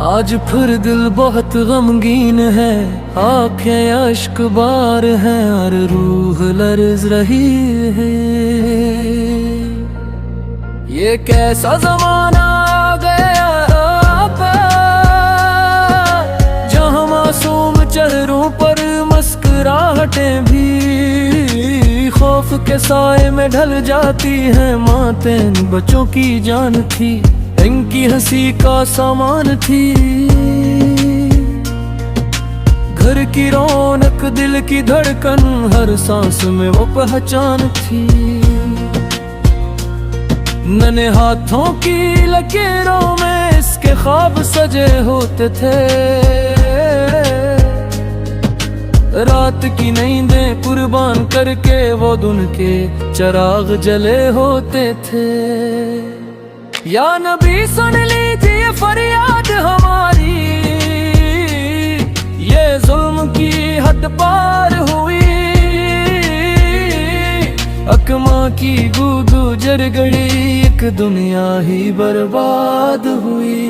आज फिर दिल बहुत गमगीन है, आंखें अश्क बार हैं और रूह लर्ज रही है। ये कैसा जमाना आ गया जहाँ मासूम चेहरों पर मुस्कुराहटें भी खौफ के साए में ढल जाती हैं। मातें इन बच्चों की जान थी, इनकी हंसी का सामान थी। घर की रौनक, दिल की धड़कन, हर सांस में वो पहचान थी। नन्हे हाथों की लकीरों में इसके ख्वाब सजे होते थे। रात की नींदें कुर्बान करके वो दिन के चिराग जले होते थे। या नबी सुन लीजिए फरियाद हमारी, ये जुल्म की हद पार हुई। अकमा की गूगू जर गई, एक दुनिया ही बर्बाद हुई।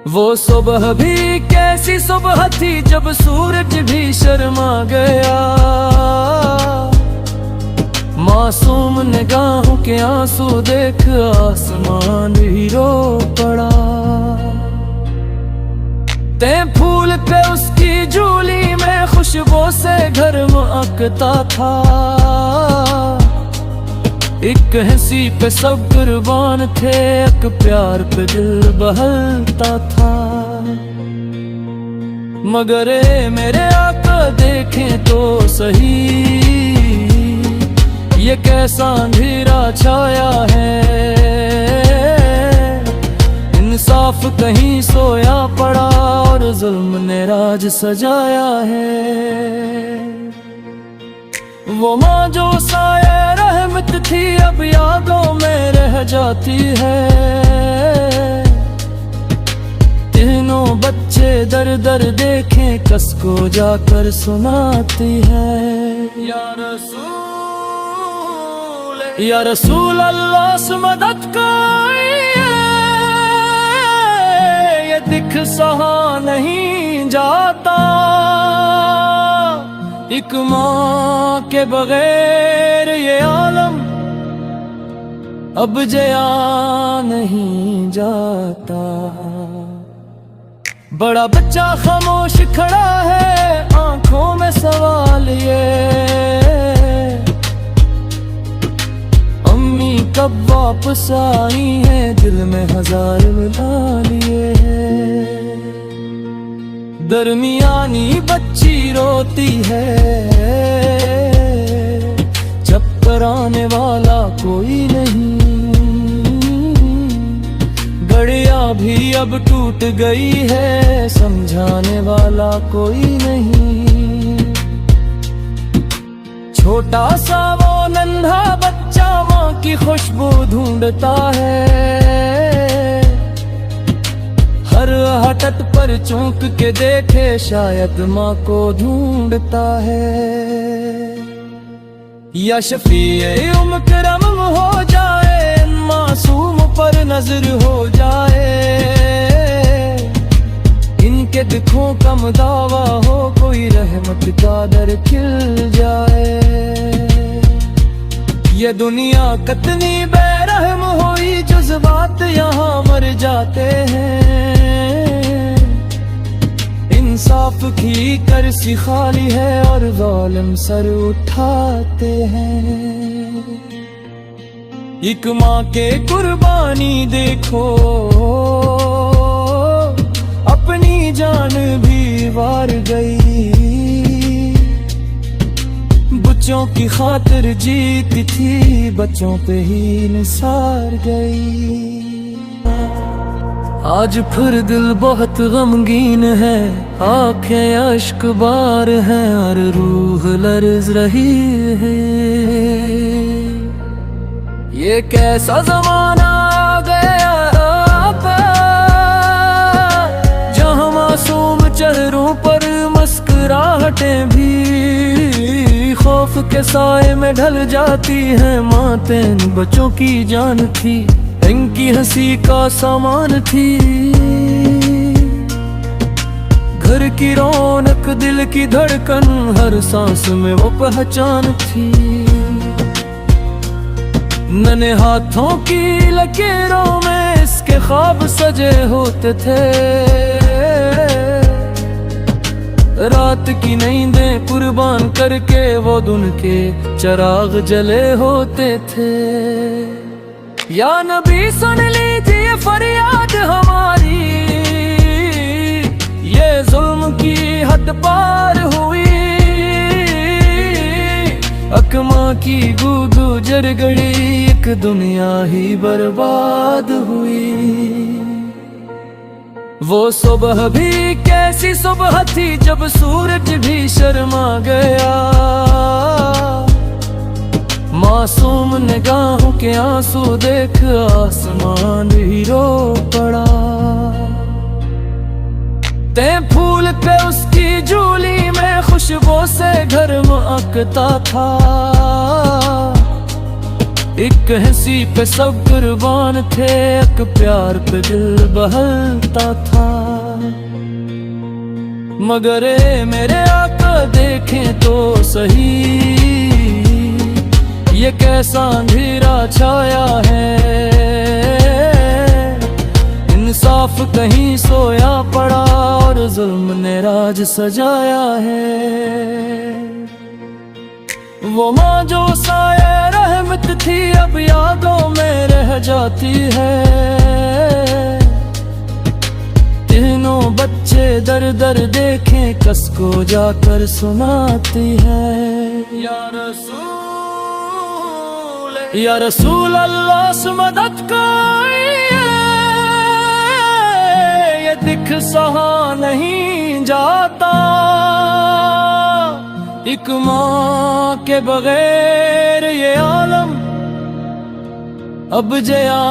वो सुबह भी कैसी सुबह थी जब सूरज भी शर्मा गया। मासूम निगाहों के आंसू देख आसमान ही रो पड़ा। ते फूल पे उसकी झूली में खुशबू से घर महकता था। एक हंसी पे सब कुर्बान थे, एक प्यार पे दिल बहलता था। मगर मेरे आका देखें तो सही, ये कैसा अंधेरा छाया है। इंसाफ कहीं सोया पड़ा और जुल्म ने राज सजाया है। वो माँ जो साये रहमत थी अब यादों में रह जाती है। तीनों बच्चे दर दर देखें कस को जाकर सुनाती है। या रसूल अल्लाह से मदद कोई, ये दिख सहा नहीं जाता। एक माँ के बगैर ये आलम अब जया नहीं जाता। बड़ा बच्चा खामोश खड़ा है, आंखों में सवाल ये, अम्मी कब वापस आई है। दिल में हजार मिला लिए है। दरमियानी बच्ची रोती है, चुप कराने वाला कोई नहीं। गड़िया भी अब टूट गई है, समझाने वाला कोई नहीं। छोटा सा वो नन्हा बच्चा माँ की खुशबू ढूंढता है। हर हटत पर चौंक के देखे, शायद माँ को ढूंढता है। या शफीए उमकरम हो जाए, इन मासूम पर नजर हो जाए। इनके दुखों का दावा हो, कोई रहमत का दर खिल जाए। ये दुनिया कितनी बेरहम हुई, जज्बात यहाँ मर जाते हैं। इंसाफ की करसी खाली है और जालिम सर उठाते हैं। एक माँ के कुर्बानी देखो, अपनी जान भी वार गई। बच्चों की खातिर जीती थी, बच्चों पे ही निसार गई। आज फिर दिल बहुत गमगीन है, आंखें अश्क बार हैं और रूह लर्ज रही है। ये कैसा जमाना आ गया जहाँ मासूम चेहरों पर मुस्कुराहटें भी खौफ के साए में ढल जाती हैं। मातें इन बच्चों की जान थी, इनकी इनकी हंसी का सामान थी। घर की रौनक, दिल की धड़कन, हर सांस में वो पहचान थी। नन्हे हाथों की लकीरों में इसके ख्वाब सजे होते थे। रात की नींदें कुर्बान करके वो दिन के चिराग जले होते थे। या नबी सुन लीजिए फरियाद हमारी, ये जुल्म की हद पार हुई। अकमा की गूदू जर गई, एक दुनिया ही बर्बाद हुई। वो सुबह भी कैसी सुबह थी जब सूरज भी शर्मा गया। मासूम निगाहों के आंसू देख आसमान ही रो पड़ा। ते फूल पे उसकी झूली में खुशबू से घर महकता था। एक हंसी पे सब कुर्बान थे, एक प्यार पे दिल बहलता था। मगर मेरे आका देखें तो सही, ये कैसा अंधेरा छाया है। इंसाफ कहीं सोया पड़ा और जुल्म ने राज सजाया है। वो माँ जो साये रहमत थी अब यादों में रह जाती है। तीनों बच्चे दर दर देखें कस को जाकर सुनाती है। या रसूल अल्लाह से मदद करिए, ये दिख सहा नहीं जाता। एक माँ के बगैर ये आलम अब जया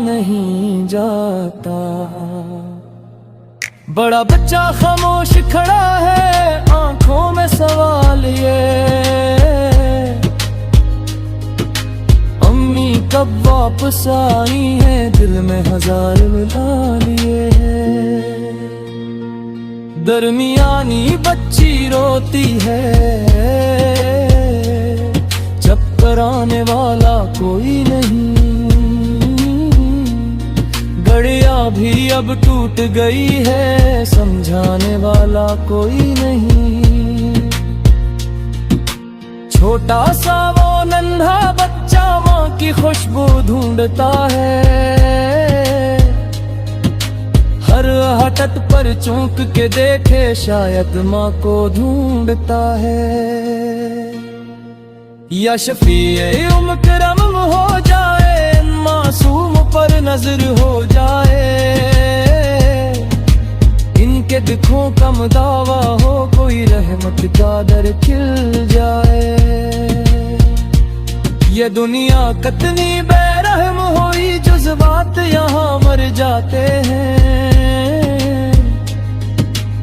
नहीं जाता। बड़ा बच्चा खामोश खड़ा है, आंखों में सवाल ये, अम्मी कब वापस आई है, दिल में हजार बुला लिए है। दरमियानी बच्ची रोती है, चक्कर आने वाला कोई नहीं। गड़िया भी अब टूट गई है, समझाने वाला कोई नहीं। छोटा सा वो नन्हा बच्चा माँ की खुशबू ढूंढता है। हर हटत पर चौंक के देखे, शायद माँ को ढूंढता है। या शफीए उमकरम हो जाए, मासूम पर नजर हो जाए। इनके दुखों का दावा हो, कोई रहमत का दर खिल जाए। ये दुनिया कितनी बेरहम हुई, जज्बात यहाँ मर जाते हैं।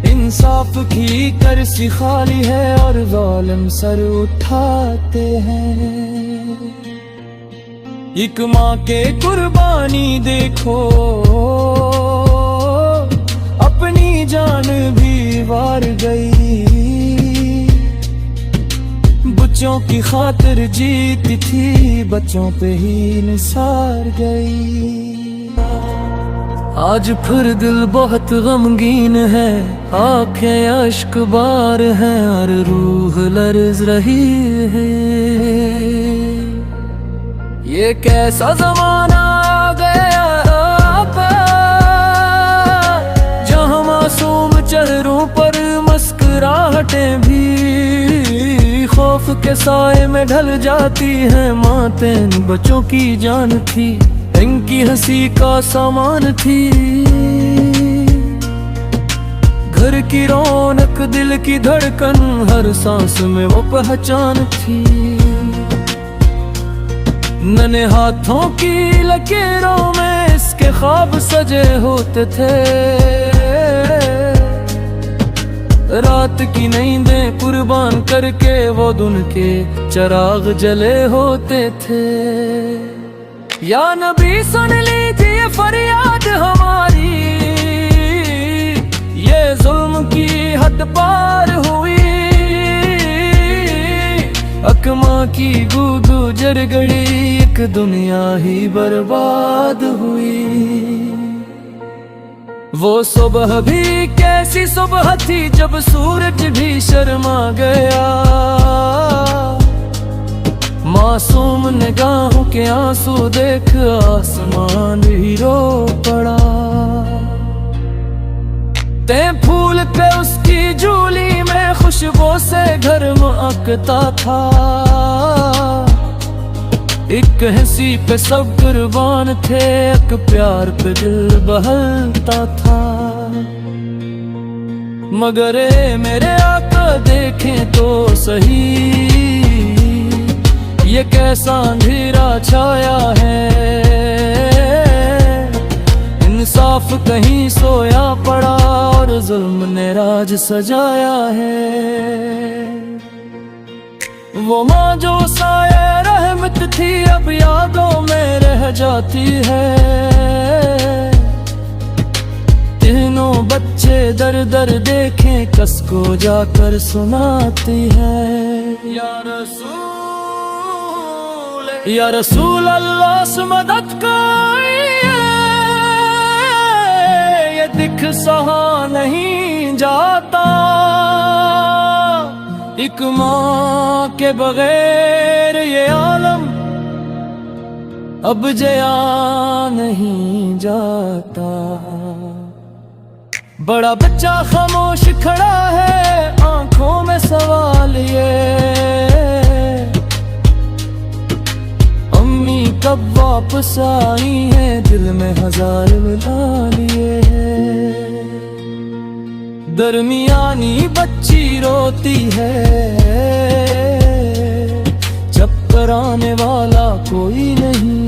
इंसाफ की कर्सी खाली है और ज़ालिम सर उठाते हैं। एक माँ के कुर्बानी देखो, अपनी जान भी वार गई। बच्चों की खातिर जीती थी, बच्चों पे ही निसार गई। आज फिर दिल बहुत गमगीन है, आंखें अश्क बार हैं और रूह लर्ज रही है। ये कैसा जमाना आ गया आपा, जहाँ मासूम चेहरों पर मुस्कुराहटें भी खौफ के साए में ढल जाती हैं। माते बच्चों की जान थी, इनकी हंसी का सामान थी। घर की रौनक, दिल की धड़कन, हर सांस में वो पहचान थी। नन्हे हाथों की लकीरों में इसके ख्वाब सजे होते थे। रात की नींदें कुर्बान करके वो दिन के चिराग जले होते थे। या नबी सुन लीजिए फरियाद हमारी, ये जुल्म की हद पार हुई। अकमा की गूगू जर गड़ी, एक दुनिया ही बर्बाद हुई। वो सुबह भी कैसी सुबह थी जब सूरज भी शर्मा गया। मासूम निगाहों के आंसू देख आसमान ही रो पड़ा। ते फूल पे उसकी झूली में खुशबू से घर महकता था। एक हंसी पे सब कुर्बान थे, एक प्यार पे दिल बहलता था। मगर ए मेरे आका देखें तो सही, ये कैसा अंधेरा छाया है। इंसाफ कहीं सोया पड़ा और जुल्म ने राज सजाया है। वो माँ जो साये रहमत थी अब यादों में रह जाती है। तीनों बच्चे दर दर देखें कस को जाकर सुनाती है। या रसूल अल्लाह से मदद कोई, ये दिख सहा नहीं जाता। एक माँ के बगैर ये आलम अब जया नहीं जाता। बड़ा बच्चा खामोश खड़ा है, आंखों में सवाल ये, अम्मी कब वापस आई है, दिल में हजार बुला लिए है। दरमियानी बच्ची रोती है, जब कराने वाला कोई नहीं।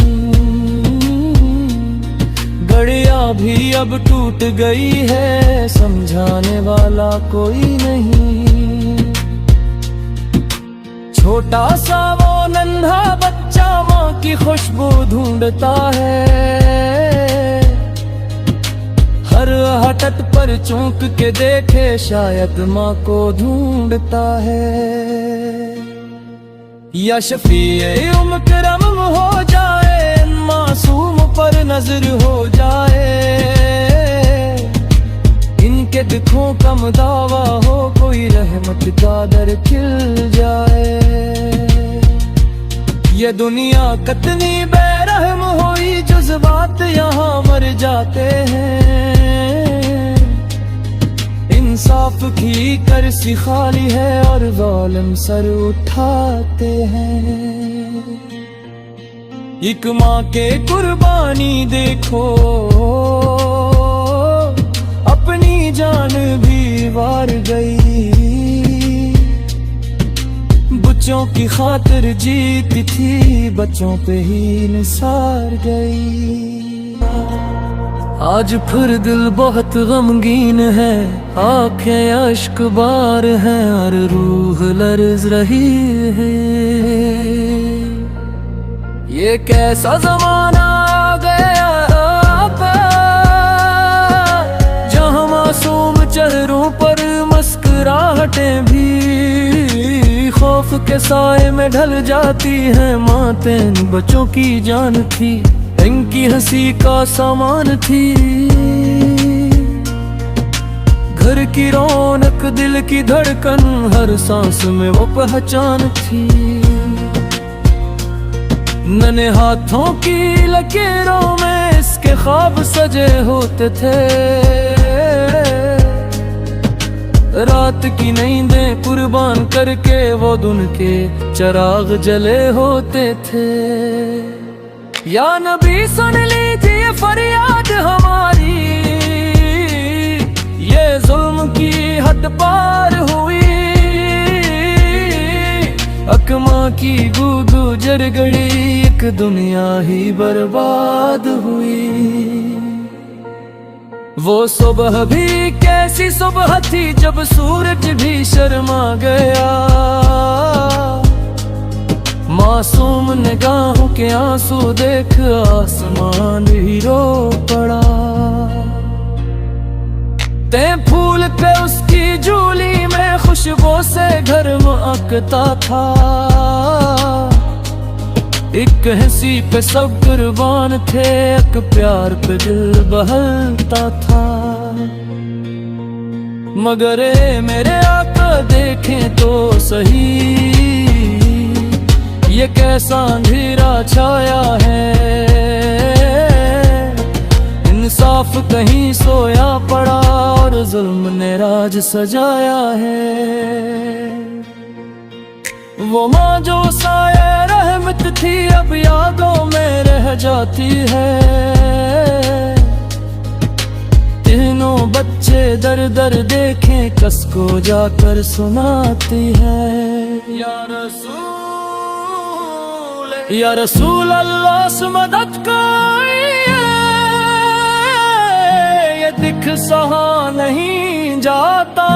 गड़िया भी अब टूट गई है, समझाने वाला कोई नहीं। छोटा सा वो नन्हा बच्चा माँ की खुशबू ढूंढता है। हर हटत पर चौंक के देखे, शायद माँ को ढूंढता है। या शफीए करम हो जाए, मासूम पर नजर हो जाए। इनके दुखों कम दावा हो, कोई रहमत का दर खिल जाए। ये दुनिया कितनी बेरहम हुई, जज्बात यहाँ मर जाते हैं। इंसाफ की करसी खाली है और जालिम सर उठाते हैं। एक माँ के कुर्बानी देखो, अपनी जान भी वार गई। बच्चों की खातिर जीती थी, बच्चों पे ही निसार गई। आज फिर दिल बहुत गमगीन है, आंखें अश्क बार हैं और रूह लर्ज रही है। ये कैसा जमाना आ गया जहाँ मासूम चेहरों पर मुस्कुराहटें भी खौफ के साए में ढल जाती हैं। मातें इन बच्चों की जान थी, इनकी हंसी का सामान थी। घर की रौनक, दिल की धड़कन, हर सांस में वो पहचान थी। नन्हे हाथों की लकीरों में इसके ख्वाब सजे होते थे। रात की नींदें कुर्बान करके वो दिन के चिराग जले होते थे। या नबी सुन लीजिए फरियाद हमारी, ये जुल्म की हद पार हुई। अकमा की गूगू जर गड़ी, एक दुनिया ही बर्बाद हुई। वो सुबह भी कैसी सुबह थी जब सूरज भी शर्मा गया। मासूम निगाहों के आंसू देख आसमान ही रो पड़ा। ते फूल पे उसकी झूली में खुशबू से घर महकता था। एक हंसी पे सब कुर्बान थे, एक प्यार पे दिल बहलता था। मगर ए मेरे आका देखें तो सही, ये कैसा अंधेरा छाया है। इंसाफ कहीं सोया पड़ा और जुल्म ने राज सजाया है। वो माँ जो साये रहमत थी अब यादों में रह जाती है। तीनों बच्चे दर दर देखें कस को जाकर सुनाती है। या रसूल अल्लाह से मदद करिए, ये दिख सहा नहीं जाता।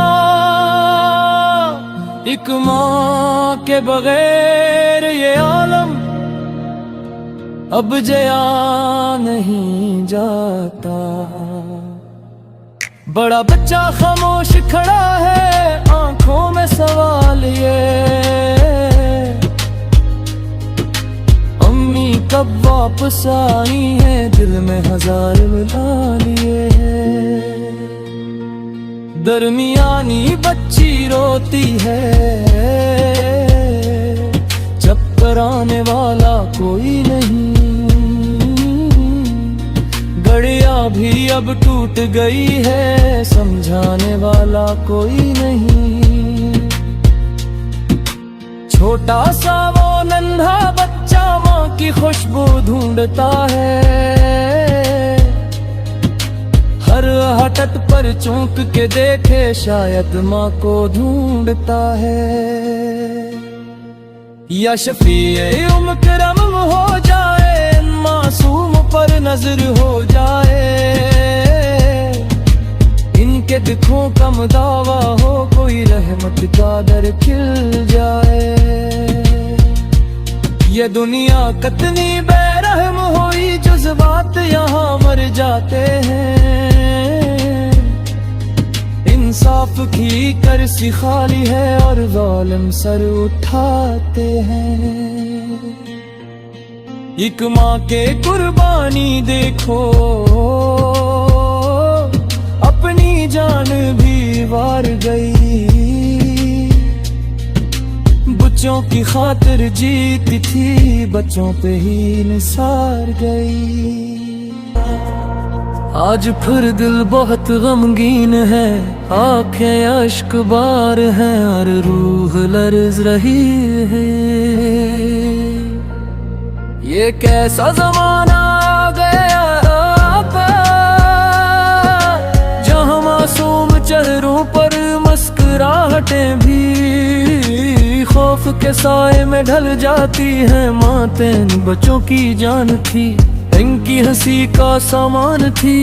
एक माँ के बगैर ये आलम अब जया नहीं जाता। बड़ा बच्चा खामोश खड़ा है, आंखों में सवाल ये, अम्मी कब वापस आई है, दिल में हजार बुला लिए है। दरमियानी बच्ची रोती है, चुप कराने वाला कोई नहीं। घड़ियां भी अब टूट गई है, समझाने वाला कोई नहीं। छोटा सा वो नन्हा बच्चा माँ की खुशबू ढूंढता है। हर हटट पर चौंक के देखे शायद माँ को ढूंढता है। या शफीए उमकरम हो जाए, मासूम पर नजर हो जाए। इनके दुखों का दावा हो, कोई रहमत का दर खिल जाए। ये दुनिया कितनी बेरहम हुई, जज्बात यहाँ मर जाते हैं। इंसाफ की करसी खाली है और जालिम सर उठाते हैं। एक माँ के कुर्बानी देखो, अपनी जान भी वार गई। बच्चों की खातिर जीती थी, बच्चों पे ही निसार गई। आज फिर दिल बहुत गमगीन है, आंखें अश्क बार हैं और रूह लर्ज रही है। ये कैसा जमाना आ गया जहाँ मासूम चेहरों पर मुस्कुराहटें भी खौफ के साए में ढल जाती हैं। माते इन बच्चों की जान थी, इनकी हंसी का सामान थी।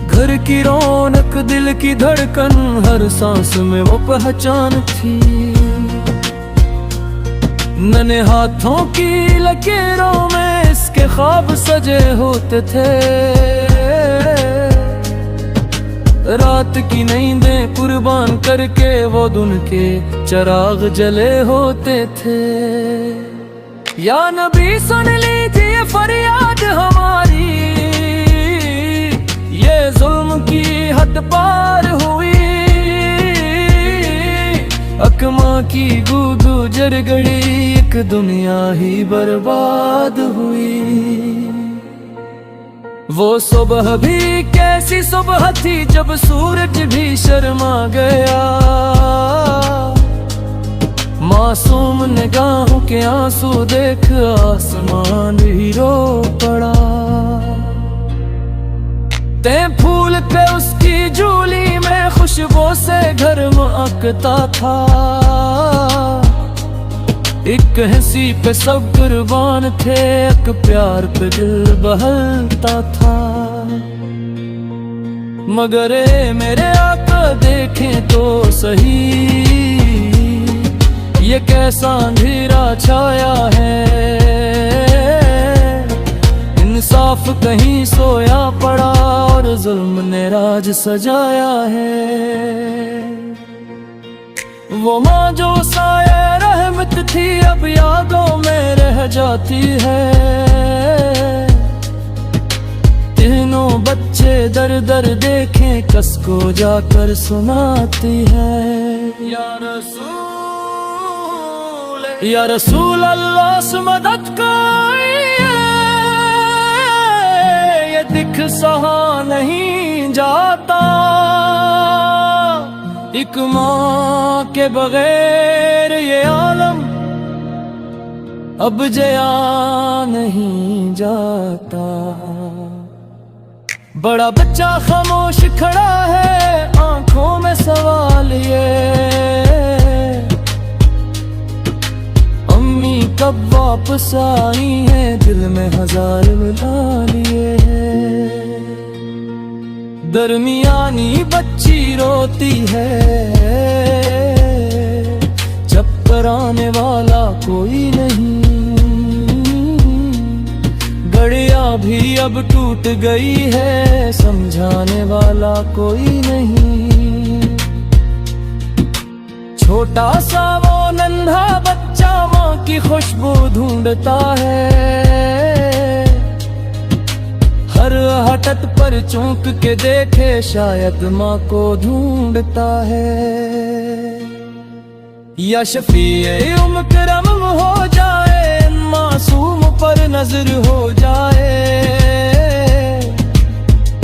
घर की रौनक, दिल की धड़कन, हर सांस में वो पहचान थी। नन्हे हाथों की लकीरों में इसके ख्वाब सजे होते थे। रात की नींदें कुर्बान करके वो दिन के चिराग जले होते थे। या नबी सुन लीजिए फरियाद हमारी, ये जुल्म की हद पार हुई। अकमा की गूगू जर गड़ी, एक दुनिया ही बर्बाद हुई। वो सुबह भी कैसी सुबह थी, जब सूरज भी शर्मा गया। मासूम निगाहों के आंसू देख आसमान ही रो पड़ा। ते फूल पे उसकी झूली में खुशबू से घर महकता था। एक हंसी पे सब कुर्बान थे, एक प्यार पे दिल बहलता था। मगर ए मेरे आका देखें तो सही, ये कैसा अंधेरा छाया है, इंसाफ कहीं सोया पड़ा और जुल्म ने राज सजाया है। वो माँ जो साये रहमत थी अब यादों में रह जाती है, तीनों बच्चे दर दर देखें कस को जाकर सुनाती है। या रसूल अल्लाह से मदद करिए, ये दिख सहा नहीं जाता, एक माँ के बगैर ये आलम अब जया नहीं जाता। बड़ा बच्चा खामोश खड़ा है, आंखों में सवाल ये, अम्मी कब वापस आई है, दिल में हजार मिला लिए है। दरमियानी बच्ची रोती है, जब कराने वाला कोई नहीं, गड़िया भी अब टूट गई है, समझाने वाला कोई नहीं। छोटा सा वो नन्हा बच्चा माँ की खुशबू ढूंढता है, हर हटत पर चौंक के देखे शायद माँ को ढूंढता है। या शफीए उम्र हो जाए, मासूम पर नजर हो जाए,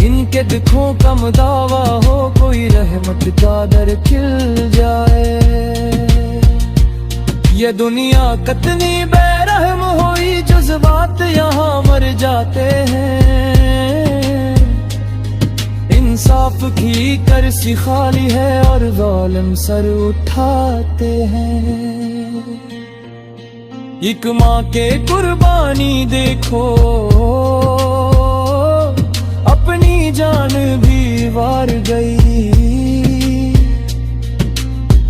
इनके दुखों का दावा हो, कोई रहमत का दर खिल जाए। ये दुनिया कितनी बेरहम हुई, जज्बात यहाँ मर जाते हैं, इंसाफ की करसी खाली है और जालिम सर उठाते हैं। एक माँ के कुर्बानी देखो, अपनी जान भी वार गई,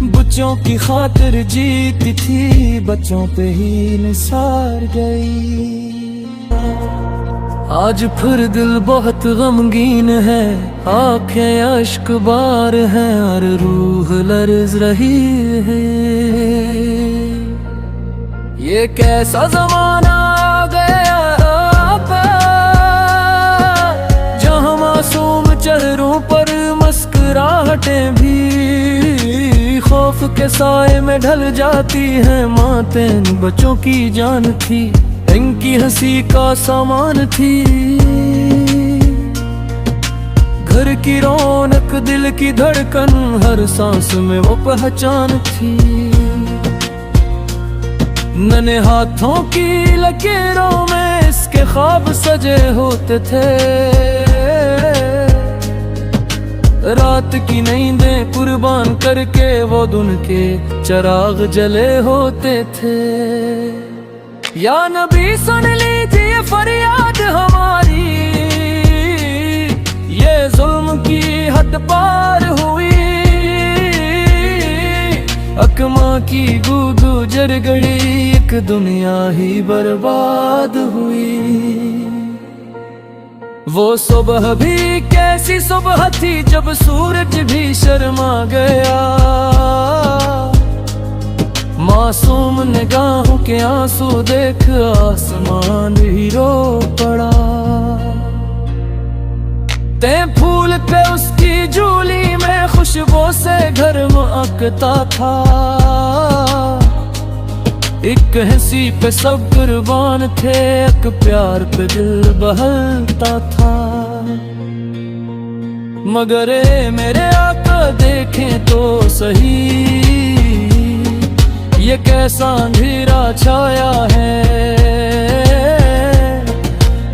बच्चों की खातिर जीती थी, बच्चों पे ही निसार गई। आज फिर दिल बहुत गमगीन है, आंखें अश्क बार हैं और रूह लर्ज रही है। ये कैसा जमाना आ गया अब, जहाँ मासूम चेहरों पर मुस्कुराहटें भी खौफ के साए में ढल जाती हैं। मातें इन बच्चों की जान थी, इनकी हंसी का सामान थी, घर की रौनक दिल की धड़कन, हर सांस में वो पहचान थी। नन्हे हाथों की लकीरों में इसके ख्वाब सजे होते थे, रात की नींदें कुर्बान करके वो दिन के चिराग जले होते थे। या नबी सुन लीजिए फरियाद हमारी, ये जुल्म की हद पार हुई, अकमा की गूगू जर गई, एक दुनिया ही बर्बाद हुई। वो सुबह भी कैसी सुबह थी, जब सूरज भी शर्मा गया, मासूम निगाहों के आंसू देख आसमान ही रो पड़ा। ते फूल पे उसकी झूली में खुशबू से घर महकता था, एक हंसी पे सब कुर्बान थे, एक प्यार पे दिल बहलता था। मगर मेरे आका देखें तो सही, ये कैसा अंधेरा छाया है,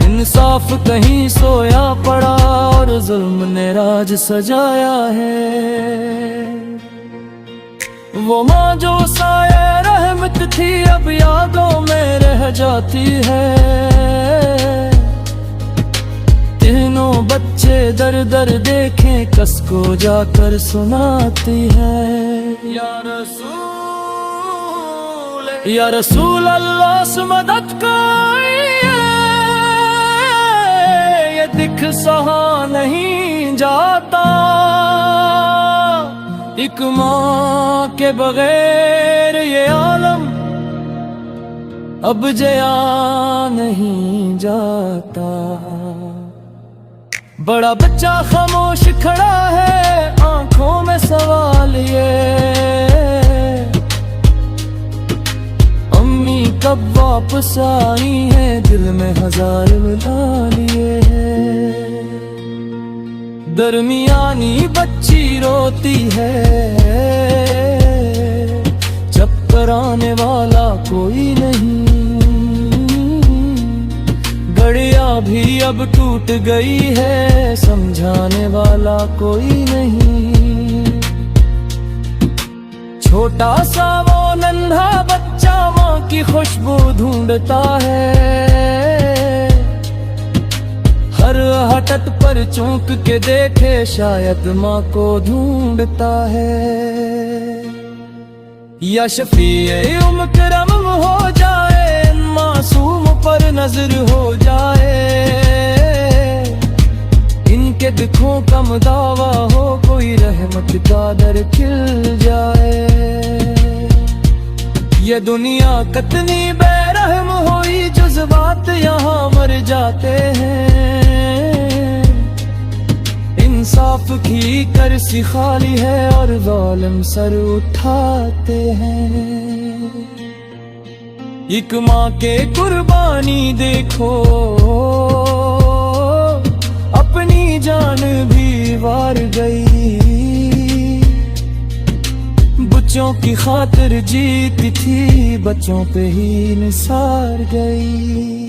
इंसाफ कहीं सोया पड़ा और जुल्म ने राज सजाया है। वो माँ जो साये रहमत थी अब यादों में रह जाती है, तीनों बच्चे दर दर देखें कस को जाकर सुनाती है। या रसूल या रसूल अल्लाह से मदद करिए, ये दिख सहा नहीं जाता, एक माँ के बगैर ये आलम अब जया नहीं जाता। बड़ा बच्चा खामोश खड़ा है, आंखों में सवाल ये, अम्मी कब वापस आई है, दिल में हजार मिला लिए है। दरमियानी बच्ची रोती है, चक्कराने वाला कोई नहीं, गड़िया भी अब टूट गई है, समझाने वाला कोई नहीं। छोटा सा वो नन्हा बच्चा माँ की खुशबू ढूंढता है, हर हटट पर चौंक के देखे शायद माँ को ढूंढता है। या शफीए करम हो जाए, मासूम पर नजर हो जाए, इनके दुखों का दावा हो, कोई रहमत का दर खिल जाए। ये दुनिया कितनी बेरहम हुई, जज्बात यहाँ मर जाते हैं, इंसाफ की करसी खाली है और जालिम सर उठाते हैं। एक माँ के कुर्बानी देखो, अपनी जान भी वार गई, बच्चों की खातिर जीती थी, बच्चों पे ही निसार गई।